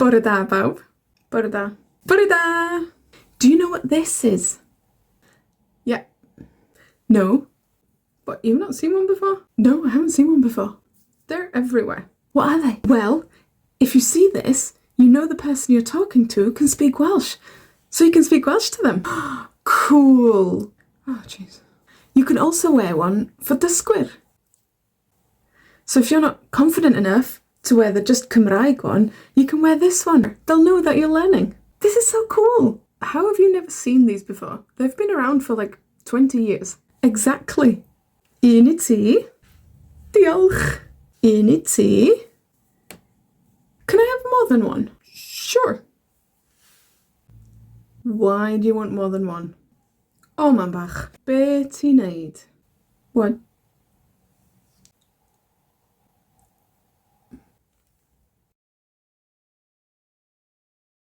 Bore da, bawb. Bore da. Bore da! Do you know what this is? Yeah. No. What, you've not seen one before? No, I haven't seen one before. They're everywhere. What are they? Well, if you see this, you know the person you're talking to can speak Welsh. So you can speak Welsh to them. Cool. Oh, jeez. You can also wear one for dysgwyr. So if you're not confident enough to wear the just Cymraeg one, you can wear this one. They'll know that you're learning. This is so cool. How have you never seen these before? They've been around for like 20 years. Exactly. Un I ti. Diolch. Un I ti. Can I have more than one? Sure. Why do you want more than one? Oh, man bach. Be ti'n neud? What